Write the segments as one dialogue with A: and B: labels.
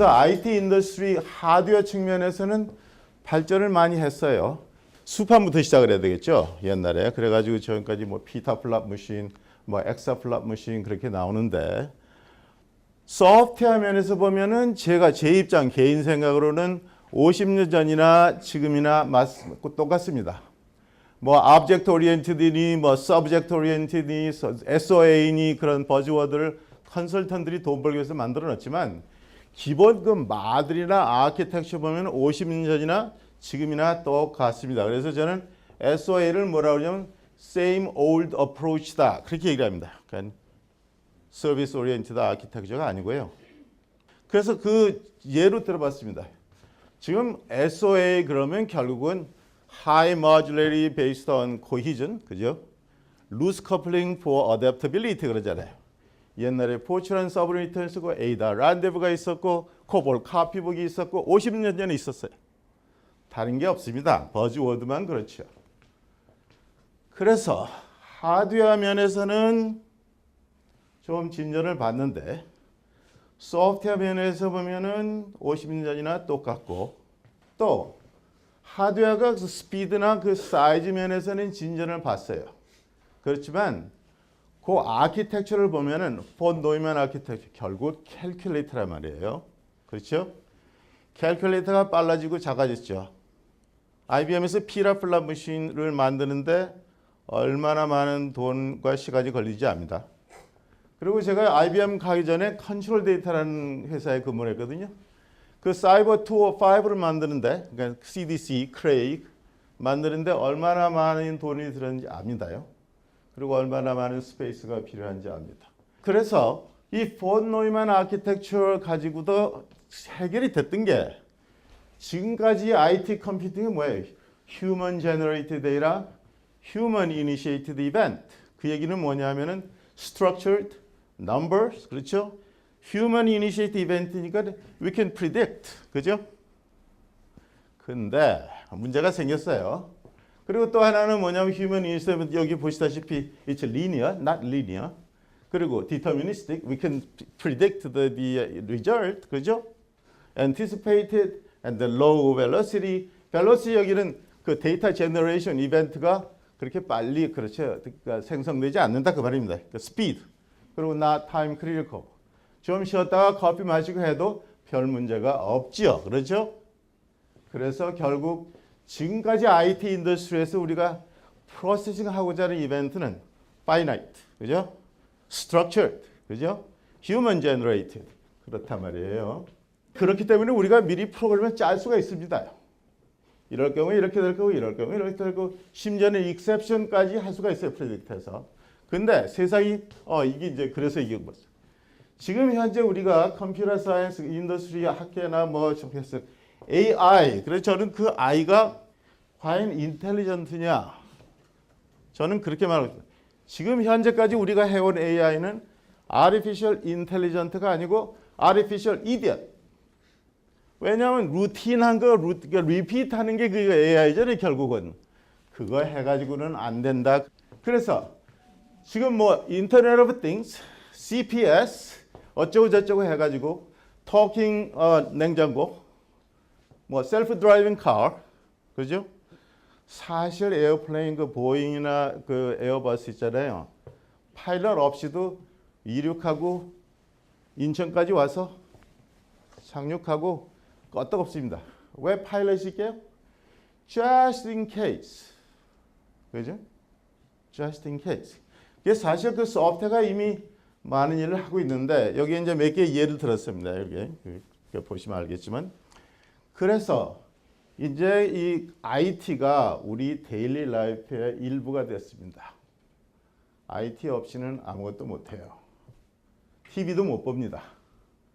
A: 그래서 IT 인더스트리 하드웨어 측면에서는 발전을 많이 했어요. 수판부터 시작을 해야 되겠죠. 옛날에. 그래가지고 지금까지 뭐 피타플랍 머신, 뭐 엑사플랍 머신 그렇게 나오는데 소프트웨어 면에서 보면은 제가 제 입장 개인 생각으로는 50년 전이나 지금이나 똑같습니다. 뭐 object oriented니 뭐 subject oriented니 SOA니 그런 버즈워드를 컨설턴들이 돈 벌기 위해서 만들어 놨지만 기본 그 마들이나 아키텍처 보면 50년 전이나 지금이나 똑같습니다. 그래서 저는 SOA를 뭐라고 하냐면 same old approach다. 그렇게 얘기를 합니다. 그러니까 서비스 오리엔티드 아키텍처가 아니고요. 그래서 그 예로 들어봤습니다. 지금 SOA 그러면 결국은 High Modularity Based on Cohesion, 그죠? Loose Coupling for Adaptability 그러잖아요. 옛날에 포츄란 서브리턴 쓰고 에이다 란데브가 있었고 코볼 카피북이 있었고 50년 전에 있었어요. 다른 게 없습니다. 버즈워드만 그렇죠. 그래서 하드웨어 면에서는 좀 진전을 봤는데 소프트웨어 면에서 보면은 50년 전이나 똑같고 또 하드웨어가 그 스피드나 그 사이즈 면에서는 진전을 봤어요. 그렇지만 그 아키텍처를 보면은 폰 노이만 아키텍처 결국 캘큘레이터란 말이에요. 그렇죠? 캘큘레이터가 빨라지고 작아졌죠. IBM에서 피라플랍 머신을 만드는데 얼마나 많은 돈과 시간이 걸리지 압니다. 그리고 제가 IBM 가기 전에 컨트롤 데이터라는 회사에 근무를 했거든요. 그 사이버 205를 만드는데, 그러니까 CDC, 크레이그 만드는데 얼마나 많은 돈이 들었는지 압니다요. 그리고 얼마나 많은 스페이스가 필요한지 압니다. 그래서 이 폰 노이만 아키텍처를 가지고도 해결이 됐던 게 지금까지 IT 컴퓨팅이 뭐예요? Human Generated Data, Human Initiated Event. 그 얘기는 뭐냐면은 Structured Numbers, 그렇죠? Human Initiated Event니까 we can predict, 그죠? 근데 문제가 생겼어요. 그리고 또 하나는 뭐냐면 Human Initiated Event, 여기 보시다시피 it's linear, not linear. 그리고 deterministic, we can predict the result, 그죠? Anticipated and the low velocity. velocity 여기는 그 데이터 제너레이션 이벤트가 그렇게 빨리 그렇죠. 그러니까 생성되지 않는다 그 말입니다. 그 speed. 그리고 not time critical. 좀 쉬었다가 커피 마시고 해도 별 문제가 없지요. 그렇죠? 그래서 결국 지금까지 IT 인더스트리에서 우리가 프로세싱 하고자 하는 이벤트는 finite, 그죠? structured, 그죠? human generated. 그렇단 말이에요. 그렇기 때문에 우리가 미리 프로그램을 짤 수가 있습니다. 이럴 경우에 이렇게 될 거고 이럴 경우에 이렇게 될 거고 심지어는 exception까지 할 수가 있어요. 프레딕트해서. 근데 세상이 이게 이제 그래서 이게 뭐죠? 지금 현재 우리가 컴퓨터 사이언스 인더스트리 학계나 뭐 접해서 AI 그래서 저는 그 I가 과연 인텔리전트냐? 저는 그렇게 말합니다. 지금 현재까지 우리가 해온 AI는 Artificial Intelligent가 아니고 Artificial Idiot. 왜냐하면 루틴한 거, 리피트하는 게 그 AI잖아요. 결국은 그거 해가지고는 안 된다. 그래서 지금 뭐 Internet of Things, CPS 어쩌고 저쩌고 해가지고 Talking 냉장고, 뭐 Self Driving Car, 그죠? 사실 에어플레인 그 보잉이나 그 에어버스 있잖아요. 파일럿 없이도 이륙하고 인천까지 와서 착륙하고 끄떡없습니다. 왜 파일럿일게요? Just in case. 그죠? Just in case. 이게 사실 그 소프트웨어가 이미 많은 일을 하고 있는데 여기 이제 몇 개 예를 들었습니다. 여기 보시면 알겠지만. 그래서 이제 이 IT가 우리 데일리 라이프의 일부가 됐습니다. IT 없이는 아무것도 못해요. TV도 못 봅니다.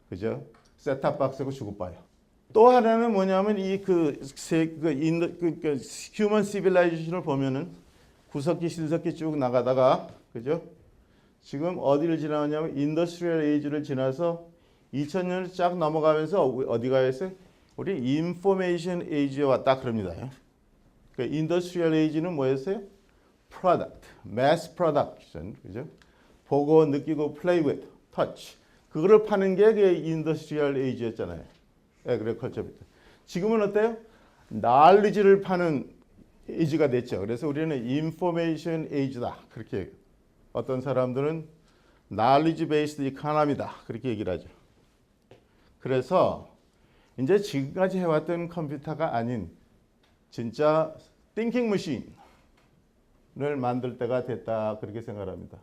A: 그죠? 셋탑박스고 주고 봐요. 또 하나는 뭐냐면 이 휴먼 시빌라이제이션을 보면은 구석기 신석기 쭉 나가다가 그죠? 지금 어디를 지나냐면 인더스트리얼 에이지를 지나서 2000년을 쫙 넘어가면서 어디가 있어요? 우리 인포메이션 에이지에 왔다 그럽니다. 그 인더스트리얼 에이지는 뭐였어요? 프로덕트, 매스 프로덕션, 그죠? 보고 느끼고 플레이 with, 터치. 그거를 파는 게 그 인더스트리얼 에이지였잖아요. agriculture. 지금은 어때요? knowledge를 파는 age가 됐죠. 그래서 우리는 information age다. 그렇게 어떤 사람들은 knowledge based economy다. 그렇게 얘기를 하죠. 그래서 이제 지금까지 해왔던 컴퓨터가 아닌 진짜 thinking machine을 만들 때가 됐다. 그렇게 생각합니다.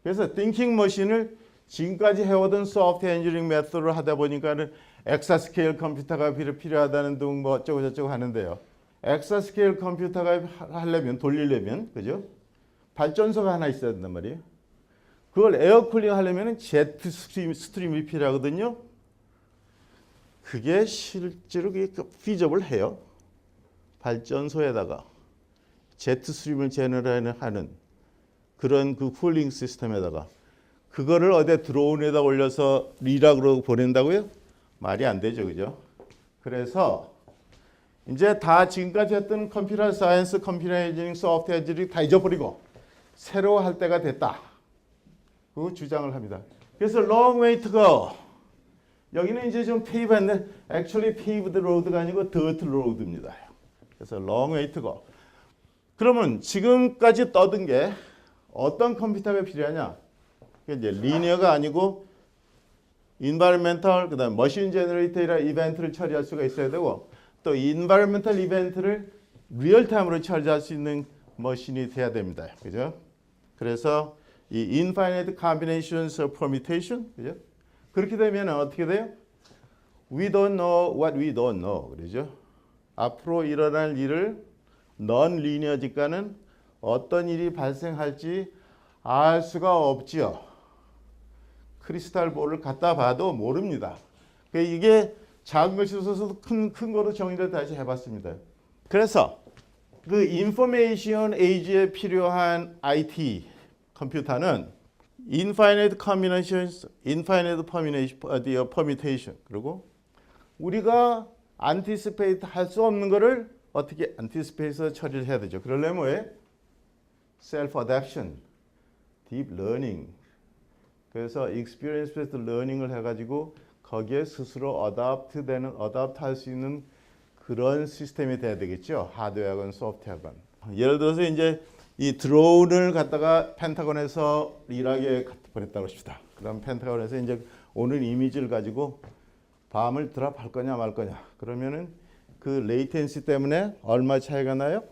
A: 그래서 thinking machine을 지금까지 해오던 소프트웨어 엔지니어링 메소드를 하다 보니까는 엑사스케일 컴퓨터가 필요하다는 등 뭐 어쩌고 저쩌고 하는데요. 엑사스케일 컴퓨터가 하려면 돌리려면 그죠? 발전소가 하나 있어야 된단 말이에요. 그걸 에어쿨링 하려면 제트 스트림이 필요하거든요. 그게 실제로 피저블 해요. 발전소에다가 제트 스트림을 제너레이트하는 그런 그 쿨링 시스템에다가 그거를 어디 드론에다 올려서 리락으로 보낸다고요? 말이 안 되죠, 그죠? 그래서 이제 다 지금까지 했던 컴퓨터 사이언스, 컴퓨터 엔지니어링, 소프트웨어 엔지니어링 다 잊어버리고 새로 할 때가 됐다. 그 주장을 합니다. 그래서 long way to go. 여기는 이제 좀 페이브한데 actually paved road가 아니고 dirt road입니다. 그래서 long way to go. 그러면 지금까지 떠든 게 어떤 컴퓨터가 필요하냐? 이제 리니어가 아니고 environmental, 그다음 machine generated 이벤트를 처리할 수가 있어야 되고 또 environmental 이벤트를 리얼타임으로 처리할 수 있는 머신이 돼야 됩니다. 그죠? 그래서 이 infinite combinations of permutation, 그죠? 그렇게 되면 어떻게 돼요? We don't know what we don't know. 그러죠? 앞으로 일어날 일을 non-linear니까는 어떤 일이 발생할지 알 수가 없지요. 크리스탈 볼을 갖다 봐도 모릅니다. 이게 작은 것이 있어서 큰 거로 정의를 다시 해봤습니다. 그래서 그 인포메이션 에이지에 필요한 IT 컴퓨터는 infinite combinations, infinite permutation 그리고 우리가 anticipate 할 수 없는 거를 어떻게 anticipate해서 처리를 해야 되죠. 그러려면 뭐예요? self-adaptation, deep learning. 그래서 experience-based learning을 해가지고 거기에 스스로 adapt 할 수 있는 그런 시스템이 돼야 되겠죠. 하드웨어건 소프트웨어건. 예를 들어서 이제 이 드론을 갖다가 펜타곤에서 이라크에 보냈다고 합시다. 그럼 펜타곤에서 이제 오는 이미지를 가지고 밤을 드랍할 거냐 말 거냐. 그러면은 그 레이텐시 때문에 얼마 차이가 나요?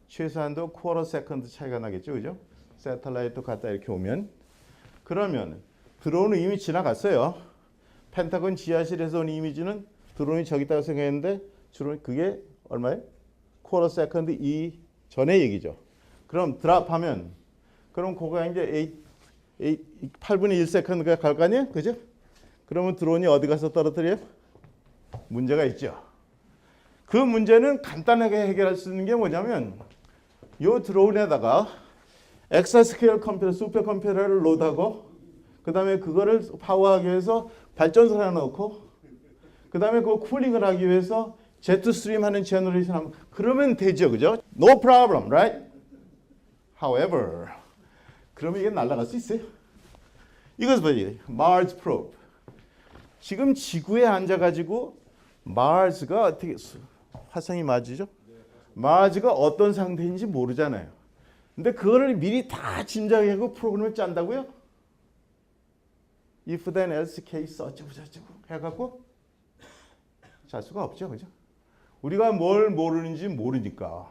A: 최소한도 쿼터 세컨드 차이가 나겠죠. 그죠? 새틀라이트 갖다 이렇게 오면. 그러면 드론은 이미 지나갔어요. 펜타곤 지하실에서 온 이미지는 드론이 저기 있다고 생각했는데 주로 그게 얼마예요? 쿼터 세컨드 이 전의 얘기죠. 그럼 드랍하면 그럼 그거가 이제 8분의 1 세컨드가 갈 거 아니에요? 그죠? 그러면 드론이 어디 가서 떨어뜨려요? 문제가 있죠. 그 문제는 간단하게 해결할 수 있는 게 뭐냐면 이 드론에다가 엑사스케일 컴퓨터, 슈퍼컴퓨터를 로드하고 그 다음에 그거를 파워하기 위해서 발전소를 하나 넣고 그 다음에 그거 쿨링을 하기 위해서 제트 스트림 하는 제너레이션 하면 그러면 되죠. 그죠? No problem, right? However, 그러면 이게 날아갈 수 있어요? 이것을 봐요. Mars probe. 지금 지구에 앉아가지고 마르스가 어떻게 화성이 맞으죠? 마르스가 어떤 상태인지 모르잖아요. 근데 그거를 미리 다 짐작하고 프로그램을 짠다고요? If then else case 어쩌고 저쩌고 해갖고 잘 수가 없죠, 그죠? 우리가 뭘 모르는지 모르니까.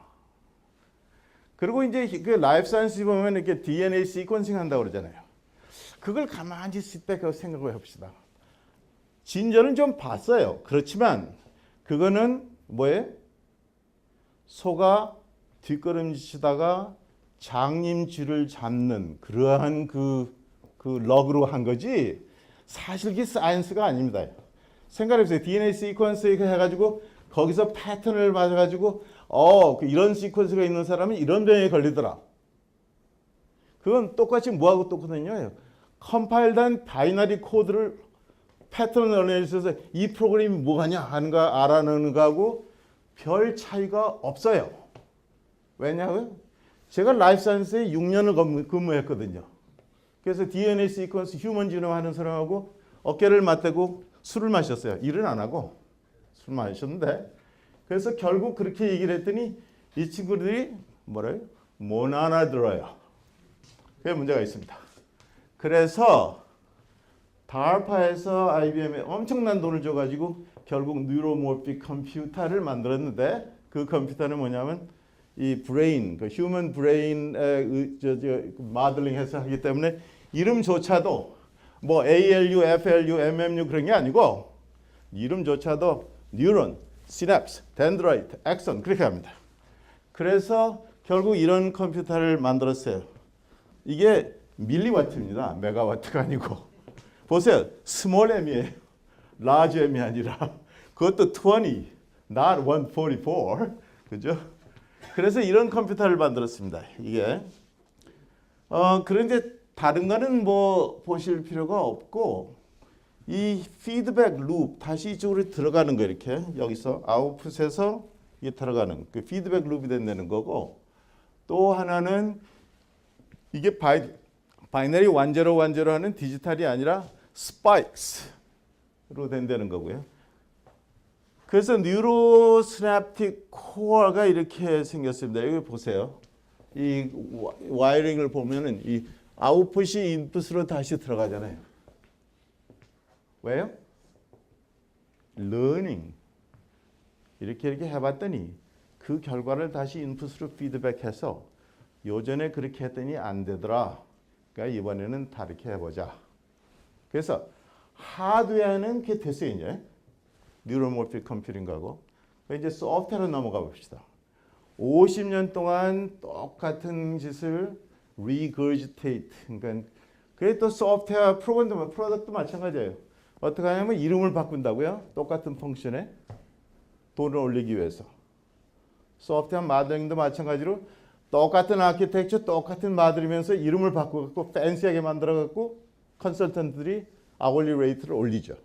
A: 그리고 이제 그 라이프 사이언스 보면 이렇게 DNA 시퀀싱 한다고 그러잖아요. 그걸 가만히 sit 생각을 해봅시다. 진전은 좀 봤어요. 그렇지만 그거는 뭐예요? 소가 뒷걸음치다가 장님쥐를 잡는 그러한 그 럭으로 한 거지 사실 그게 사이언스가 아닙니다. 생각해보세요. DNA 시퀀스 해가지고 거기서 패턴을 맞아가지고 이런 시퀀스가 있는 사람은 이런 병에 걸리더라. 그건 똑같이 뭐하고 똑같거든요. 컴파일된 바이너리 코드를 패턴을 내려서 이 프로그램이 뭐하냐 하는 거 알아내는 거하고 별 차이가 없어요. 왜냐고요? 제가 라이프 사이언스에 6년을 근무했거든요. 그래서 DNA 시퀀스 휴먼 지놈 하는 사람하고 어깨를 맞대고 술을 마셨어요. 일은 안 하고 술 마셨는데 그래서 결국 그렇게 얘기를 했더니 이 친구들이 뭐래요? 못 알아들어요. 그게 문제가 있습니다. 그래서 DARPA에서 IBM에 엄청난 돈을 줘가지고 결국 뉴로모픽 컴퓨터를 만들었는데 그 컴퓨터는 뭐냐면 이 브레인, 그 휴먼 브레인의 마들링해서 하기 때문에 이름조차도 뭐 ALU, FLU, MMU 그런 게 아니고 이름조차도 뉴런, 시냅스, 덴드라이트, 액선 그렇게 합니다. 그래서 결국 이런 컴퓨터를 만들었어요. 이게 밀리와트입니다. 메가와트가 아니고. 보세요. 스몰 M이에요. 라지 M이 아니라 그것도 20, not 144. 그죠? 그래서 이런 컴퓨터를 만들었습니다. 이게 그런데 다른 거는 뭐 보실 필요가 없고 이 피드백 룹 다시 이쪽으로 들어가는 거 이렇게 여기서 아웃풋에서 이게 들어가는 그 피드백 룹이 된다는 거고 또 하나는 이게 바이너리 완제로 하는 디지털이 아니라 스파이크스로 된다는 거고요. 그래서 뉴로 시냅틱 코어가 이렇게 생겼습니다. 여기 보세요. 이 와이링을 보면은 이 아웃풋이 인풋으로 다시 들어가잖아요. 왜요? 러닝. 이렇게 해봤더니 그 결과를 다시 인풋으로 피드백해서 요전에 그렇게 했더니 안 되더라. 그러니까 이번에는 다르게 해보자. 그래서 하드웨어는 그게 됐어요 이제. 뉴로모픽 컴퓨팅하고 이제 소프트웨어로 넘어가 봅시다. 50년 동안 똑같은 짓을 regurgitate. 그러니까 그게 또 소프트웨어 프로덕트도 마찬가지예요. 어떻게 하냐면 이름을 바꾼다고요. 똑같은 펑션에 돈을 올리기 위해서. 소프트웨어 마더링도 마찬가지로 똑같은 아키텍처, 똑같은 마더리면서 이름을 바꿔갖고 팬시하게 만들어갖고 컨설턴트들이 아울리 레이트를 올리죠.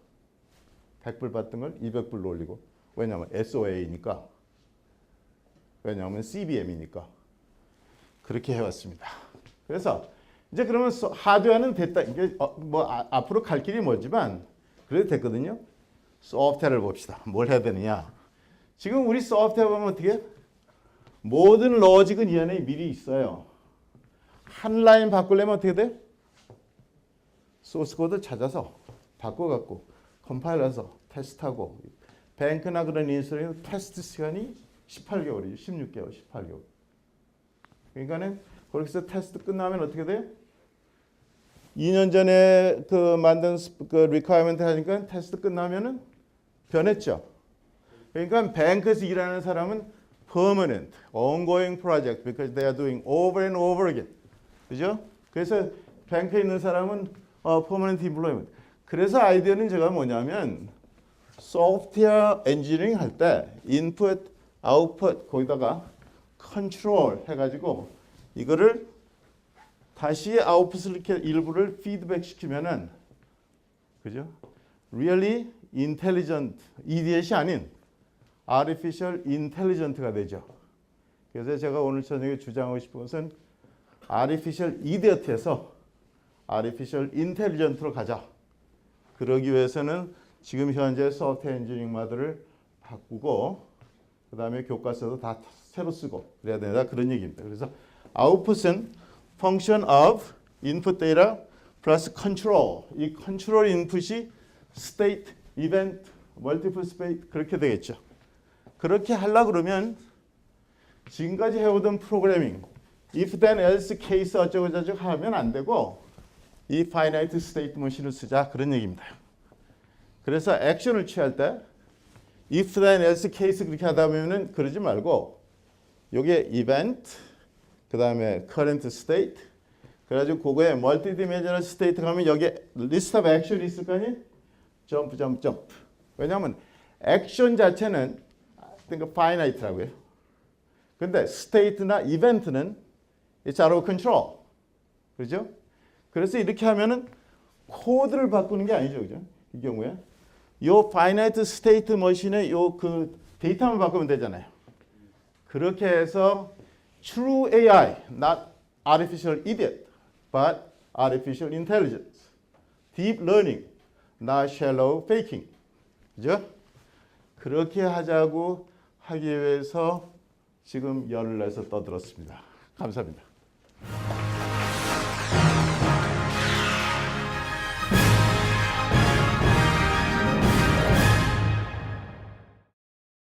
A: 100불 받던 걸 200불로 올리고. 왜냐하면 SOA니까. 왜냐하면 CBM이니까. 그렇게 해왔습니다. 그래서 이제 그러면 하드웨어는 됐다. 이게 뭐 앞으로 갈 길이 멀지만 그래도 됐거든요. 소프트웨어를 봅시다. 뭘 해야 되느냐. 지금 우리 소프트웨어 보면 어떻게 모든 로직은 이 안에 미리 있어요. 한 라인 바꾸려면 어떻게 돼? 소스 코드 찾아서 바꿔갖고 컴파일러서 테스트하고 뱅크나 그런 인수는 테스트 시간이 18개월이죠. 16개월, 18개월. 그러니까는 거기서 테스트 끝나면 어떻게 돼요? 2년 전에 그 만든 그 리퀘어먼트 하니까 테스트 끝나면은 변했죠. 그러니까 뱅크에서 일하는 사람은 permanent, ongoing project because they are doing over and over again. 그죠? 그래서 뱅크에 있는 사람은 permanent employment. 그래서 아이디어는 제가 뭐냐면 소프트웨어 엔지니어링 할 때 인풋, 아웃풋 거기다가 컨트롤 해가지고 이거를 다시 아웃풋을 이렇게 일부를 피드백 시키면은 그죠? Really intelligent, idiot이 아닌 artificial intelligent가 되죠. 그래서 제가 오늘 저녁에 주장하고 싶은 것은 artificial idiot에서 artificial intelligent로 가자. 그러기 위해서는 지금 현재 소프트웨어 엔지니어링 마들을 바꾸고 그 다음에 교과서도 다 새로 쓰고 그래야 된다 그런 얘기입니다. 그래서 아웃풋은 function of input data 플러스 control. 이 control input이 state, event, multiple state 그렇게 되겠죠. 그렇게 하려고 그러면 지금까지 해오던 프로그래밍 if then else case 어쩌고 저쩌고 하면 안 되고 이 finite state machine을 쓰자 그런 얘기입니다. 그래서 액션을 취할 때 if then else case 그렇게 하다 보면은 그러지 말고 요게 event 그 다음에 current state 그래가지고 그거에 multidimensional state 가면 여기에 list of action이 있을 거 아니에요? 점프 점프 점프. 왜냐하면 액션 자체는 그러니까 finite라고요. 근데 state나 event는 it's out of control. 그렇죠? 그래서 이렇게 하면은 코드를 바꾸는 게 아니죠. 그죠? 이 경우에 요 finite state machine의 요 그 데이터만 바꾸면 되잖아요. 그렇게 해서 true AI, not artificial idiot, but artificial intelligence. deep learning, not shallow faking. 그죠? 그렇게 하자고 하기 위해서 지금 열을 내서 떠들었습니다. 감사합니다.